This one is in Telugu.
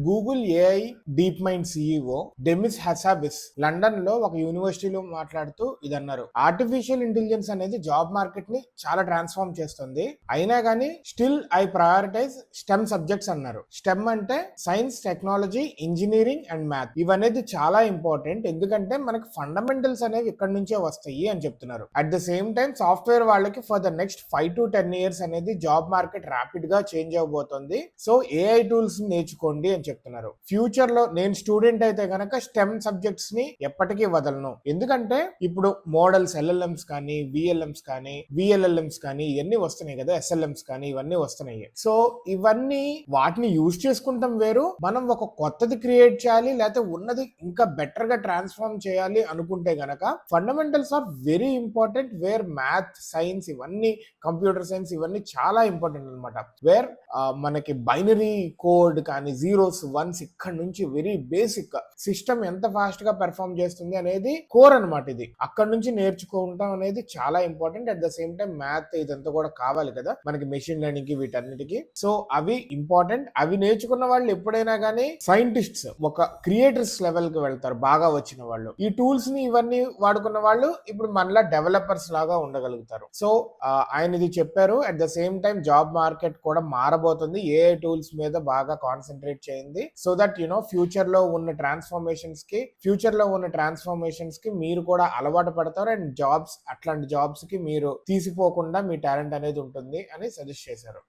Google AI DeepMind CEO Demis Hassabis London లో ఒక యూనివర్సిటీలో మాట్లాడుతూ ఇది అన్నారు. ఆర్టిఫిషియల్ ఇంటెలిజెన్స్ అనేది జాబ్ మార్కెట్ ని చాలా ట్రాన్స్ఫార్మ్ చేస్తుంది. అయినా కానీ still I prioritize STEM subjects అన్నారు. స్టెమ్ అంటే science, technology, engineering and math. ఇవనేది చాలా ఇంపార్టెంట్, ఎందుకంటే మనకి ఫండమెంటల్స్ అనేవి ఇక్కడ నుంచే వస్తాయి అని చెప్తున్నారు. At the same time software వాళ్ళకి for the next 5 to 10 years అనేది జాబ్ మార్కెట్ ర్యాపిడ్ గా చేంజ్ అవబోతుంది. సో ఏఐ టూల్స్ నేర్చుకోండి అని చెప్తున్నారు. ఫ్యూచర్ లో నేను స్టూడెంట్ అయితే గనక స్టెమ్ సబ్జెక్ట్స్ ని ఎప్పటికీ వదలను, ఎందుకంటే ఇప్పుడు మోడల్స్ ఎల్ఎల్ఎంస్ కానీ, విఎల్ఎంస్ కానీ, విఎల్ఎల్ఎంస్ కానీ ఇవన్నీ వస్తున్నాయి కదా, ఎస్ఎల్ఎంస్ కానీ ఇవన్నీ వస్తున్నాయి. సో ఇవన్నీ వాటిని యూజ్ చేసుకుంటాం వేరు, మనం ఒక కొత్తది క్రియేట్ చేయాలి లేకపోతే ఉన్నది ఇంకా బెటర్ గా ట్రాన్స్ఫార్మ్ చేయాలి అనుకుంటే గనక fundamentals are very important. Where math, science ఇవన్నీ, కంప్యూటర్ సైన్స్ ఇవన్నీ చాలా ఇంపార్టెంట్ అనమాట. వేర్ మనకి బైనరీ కోడ్ కానీ, జీరోస్ వన్స్ ఇక్కడ నుంచి వెరీ బేసిక్ సిస్టమ్ ఎంత ఫాస్ట్ గా పెర్ఫార్మ్ చేస్తుంది అనేది కోర్ అనమాట. ఇది అక్కడ నుంచి నేర్చుకుంటాం అనేది చాలా important. At the same time math ఇదంతా కూడా కావాలి కదా మనకి మెషిన్ లెర్నింగ్ కి, వీటన్నిటికీ. సో అవి ఇంపార్టెంట్. అవి నేర్చుకున్న వాళ్ళు ఎప్పుడైనా కానీ సైంటిస్ట్స్, ఒక క్రియేటర్స్ లెవెల్ కి వెళ్తారు బాగా వచ్చిన వాళ్ళు. ఈ టూల్స్ ని ఇవన్నీ వాడుకున్న వాళ్ళు ఇప్పుడు మనలా డెవలపర్స్ లాగా ఉండగలుగుతారు. సో ఆయన ఇది చెప్పారు. At the same time job market కూడా మారబోతుంది. ఏఐ టూల్స్ మీద బాగా కాన్సన్ట్రేట్ చేయండి. సో దట్ ఫ్యూచర్ లో ఉన్న ట్రాన్స్ఫర్మేషన్స్ కి మీరు కూడా అలవాటు పడతారు. అండ్ అట్లాంటి జాబ్స్ కి మీరు తీసిపోకుండా మీ టాలెంట్ అనేది ఉంటుంది అని సజెస్ట్ చేశారు.